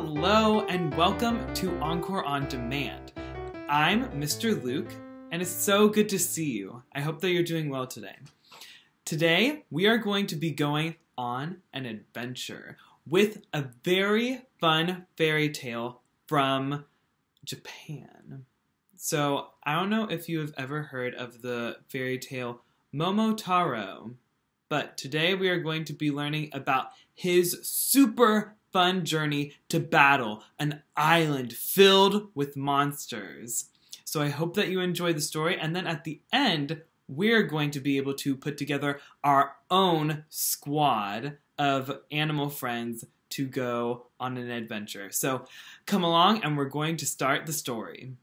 Hello and welcome to Encore on Demand. I'm Mr. Luke and it's so good to see you. I hope that you're doing well today. Today we are going to be going on an adventure with a very fun fairy tale from Japan. So I don't know if you have ever heard of the fairy tale Momotaro, but today we are going to be learning about his super fun journey to battle an island filled with monsters. So I hope that you enjoy the story, and then at the end, we're going to be able to put together our own squad of animal friends to go on an adventure. So come along and we're going to start the story.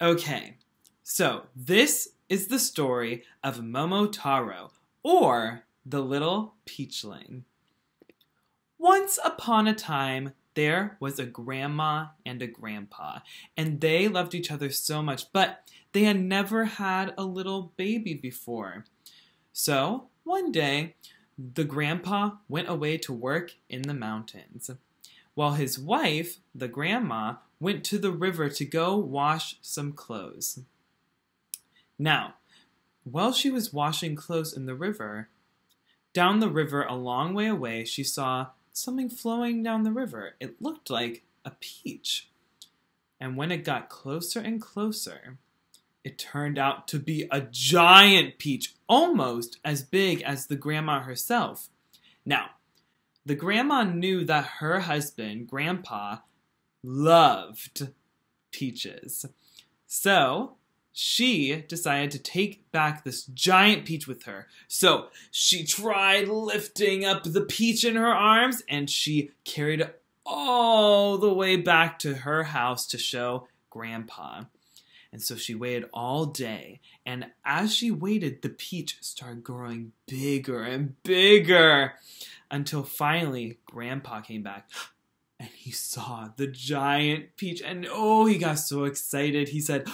Okay, so this is the story of Momotaro, or the Little Peachling. Once upon a time, there was a grandma and a grandpa, and they loved each other so much, but they had never had a little baby before. So, one day, the grandpa went away to work in the mountains, while his wife, the grandma, went to the river to go wash some clothes. Now, while she was washing clothes in the river, down the river a long way away, she saw something flowing down the river. It looked like a peach. And when it got closer and closer, it turned out to be a giant peach, almost as big as the grandma herself. Now, the grandma knew that her husband, Grandpa, loved peaches. So she decided to take back this giant peach with her. So she tried lifting up the peach in her arms, and she carried it all the way back to her house to show Grandpa. And so she waited all day, and as she waited, the peach started growing bigger and bigger until finally Grandpa came back. And he saw the giant peach, and oh, he got so excited. He said,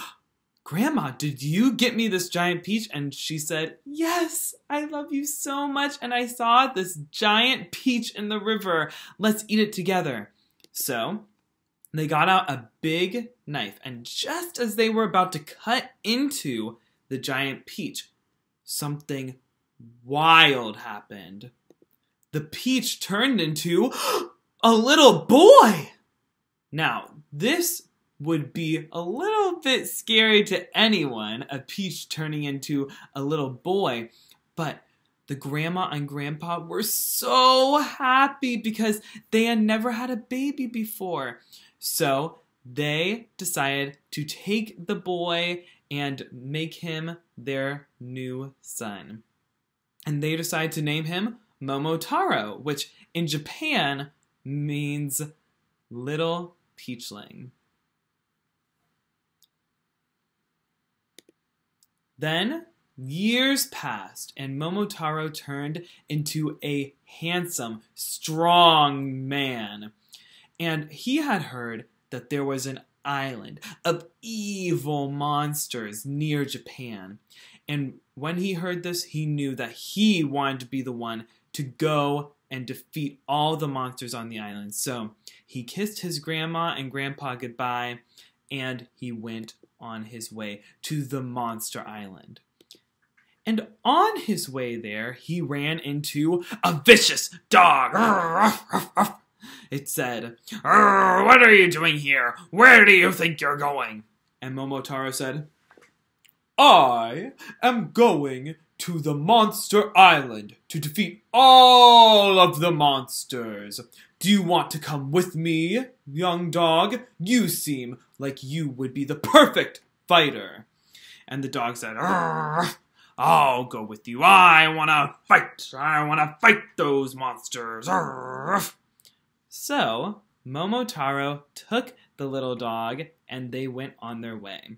"Grandma, did you get me this giant peach?" And she said, "Yes, I love you so much, and I saw this giant peach in the river. Let's eat it together." So they got out a big knife, and just as they were about to cut into the giant peach, something wild happened. The peach turned into a little boy! Now, this would be a little bit scary to anyone, a peach turning into a little boy, but the grandma and grandpa were so happy because they had never had a baby before. So they decided to take the boy and make him their new son. And they decided to name him Momotaro, which in Japan means little peachling. Then years passed, and Momotaro turned into a handsome, strong man. And he had heard that there was an island of evil monsters near Japan. And when he heard this, he knew that he wanted to be the one to go and defeat all the monsters on the island. So he kissed his grandma and grandpa goodbye, and he went on his way to the Monster Island. And on his way there, he ran into a vicious dog. It said, "What are you doing here? Where do you think you're going?" And Momotaro said, "I am going to the Monster Island to defeat all of the monsters. Do you want to come with me, young dog? You seem like you would be the perfect fighter." And the dog said, "I'll go with you. I want to fight. I want to fight those monsters." So Momotaro took the little dog and they went on their way.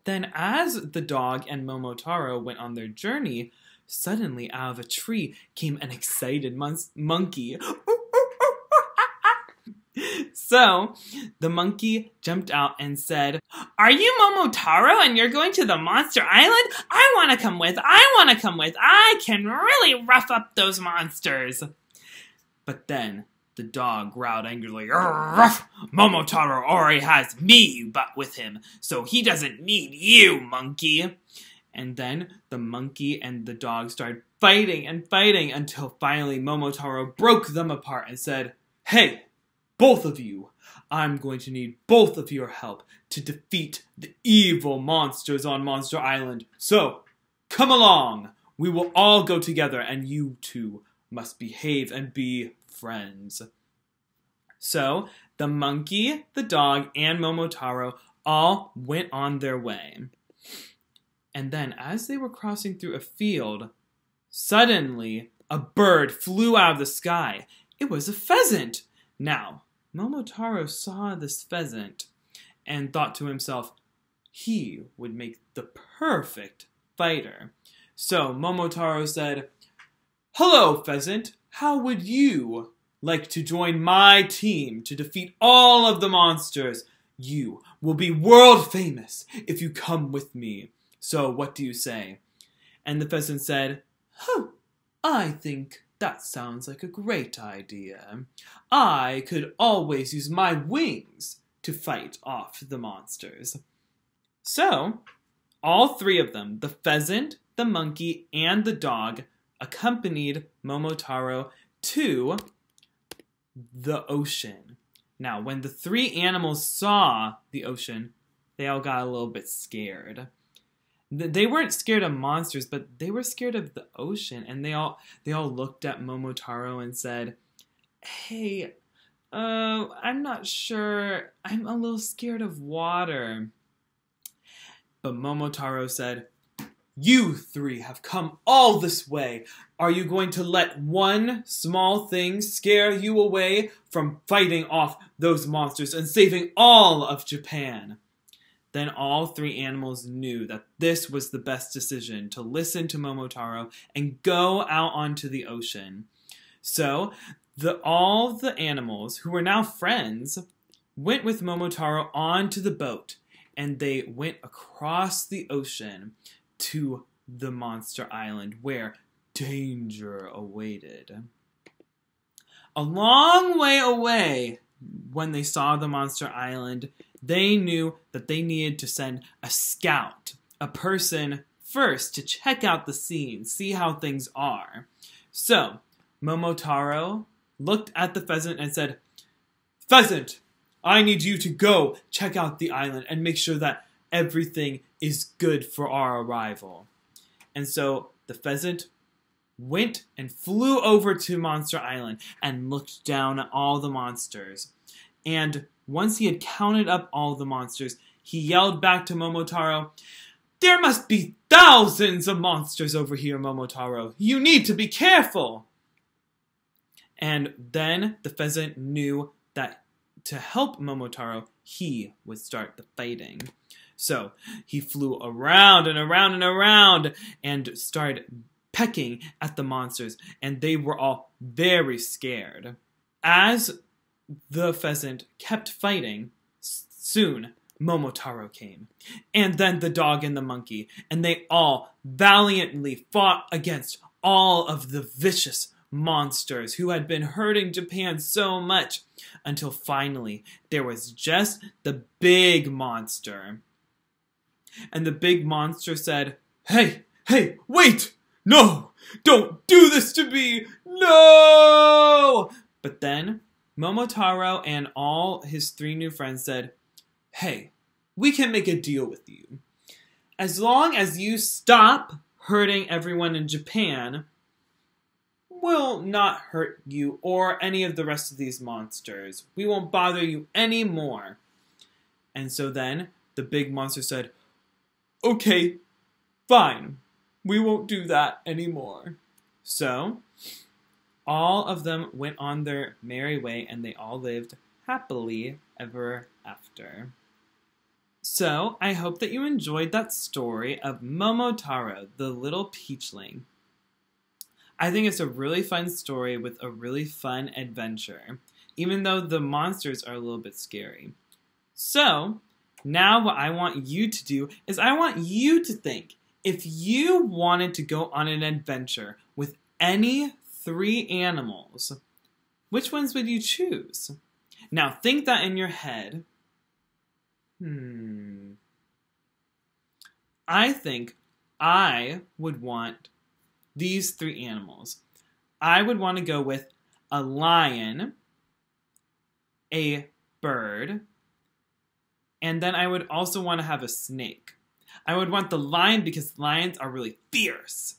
Then as the dog and Momotaro went on their journey, suddenly out of a tree came an excited monkey. So the monkey jumped out and said, "Are you Momotaro and you're going to the Monster Island? I want to come with. I want to come with. I can really rough up those monsters." But then The dog growled angrily. "Ruff! Momotaro already has me with him, so he doesn't need you, monkey." And then the monkey and the dog started fighting and fighting until finally Momotaro broke them apart and said, "Hey, both of you, I'm going to need both of your help to defeat the evil monsters on Monster Island. So, come along. We will all go together and you two must behave and be friends." So, the monkey, the dog, and Momotaro all went on their way. And then, as they were crossing through a field, suddenly a bird flew out of the sky. It was a pheasant. Now, Momotaro saw this pheasant and thought to himself, he would make the perfect fighter. So Momotaro said, "Hello, pheasant. How would you like to join my team to defeat all of the monsters? You will be world famous if you come with me. So what do you say?" And the pheasant said, "I think that sounds like a great idea. I could always use my wings to fight off the monsters." So, all three of them, the pheasant, the monkey, and the dog, accompanied Momotaro to the ocean. Now, when the three animals saw the ocean, they all got a little bit scared. They weren't scared of monsters, but they were scared of the ocean, and they all looked at Momotaro and said, "Hey, I'm not sure. I'm a little scared of water." But Momotaro said, "You three have come all this way. Are you going to let one small thing scare you away from fighting off those monsters and saving all of Japan?" Then all three animals knew that this was the best decision, to listen to Momotaro and go out onto the ocean. So all the animals, who were now friends, went with Momotaro onto the boat, and they went across the ocean to the Monster Island, where danger awaited. A long way away, when they saw the Monster Island, they knew that they needed to send a scout, a person first, to check out the scene, see how things are. So, Momotaro looked at the pheasant and said, "Pheasant, I need you to go check out the island and make sure that everything is good for our arrival." And so the pheasant went and flew over to Monster Island and looked down at all the monsters. And once he had counted up all the monsters, he yelled back to Momotaro, "There must be thousands of monsters over here, Momotaro. You need to be careful." And then the pheasant knew that to help Momotaro, he would start the fighting. So he flew around and around and around and started pecking at the monsters, and they were all very scared. As the pheasant kept fighting, soon Momotaro came, and then the dog and the monkey, and they all valiantly fought against all of the vicious monsters who had been hurting Japan so much, until finally there was just the big monster. And the big monster said, Hey, wait! No! Don't do this to me! No!" But then Momotaro and all his three new friends said, "Hey, we can make a deal with you. As long as you stop hurting everyone in Japan, we'll not hurt you or any of the rest of these monsters. We won't bother you anymore." And so then the big monster said, "Okay, fine. We won't do that anymore." So all of them went on their merry way, and they all lived happily ever after. So I hope that you enjoyed that story of Momotaro, the little peachling. I think it's a really fun story with a really fun adventure, even though the monsters are a little bit scary. So now what I want you to do is I want you to think, if you wanted to go on an adventure with any three animals, which ones would you choose? Now think that in your head. I think I would want these 3 animals. I would want to go with a lion, a bird, and then I would also want to have a snake. I would want the lion because lions are really fierce.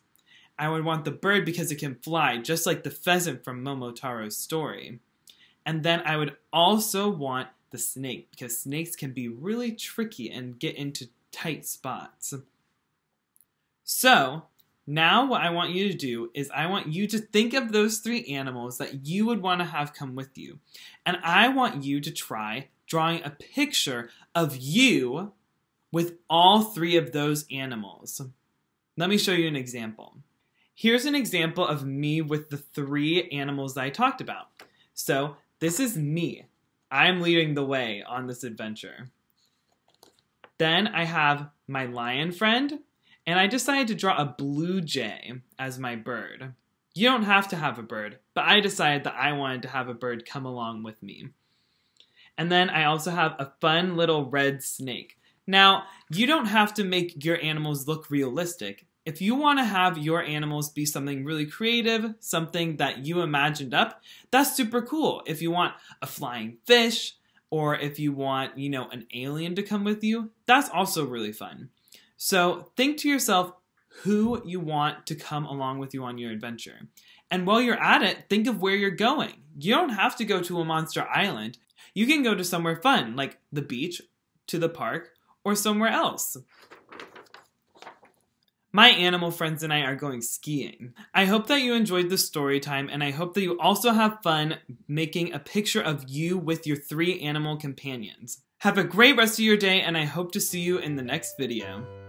I would want the bird because it can fly, just like the pheasant from Momotaro's story. And then I would also want the snake because snakes can be really tricky and get into tight spots. So, now what I want you to do is I want you to think of those 3 animals that you would want to have come with you. And I want you to try drawing a picture of you with all 3 of those animals. Let me show you an example. Here's an example of me with the 3 animals that I talked about. So, this is me. I'm leading the way on this adventure. Then I have my lion friend, and I decided to draw a blue jay as my bird. You don't have to have a bird, but I decided that I wanted to have a bird come along with me. And then I also have a fun little red snake. Now, you don't have to make your animals look realistic. If you want to have your animals be something really creative, something that you imagined up, that's super cool. If you want a flying fish, or if you want, an alien to come with you, that's also really fun. So think to yourself who you want to come along with you on your adventure. And while you're at it, think of where you're going. You don't have to go to a monster island. You can go to somewhere fun, like the beach, to the park, or somewhere else. My animal friends and I are going skiing. I hope that you enjoyed the story time, and I hope that you also have fun making a picture of you with your 3 animal companions. Have a great rest of your day, and I hope to see you in the next video.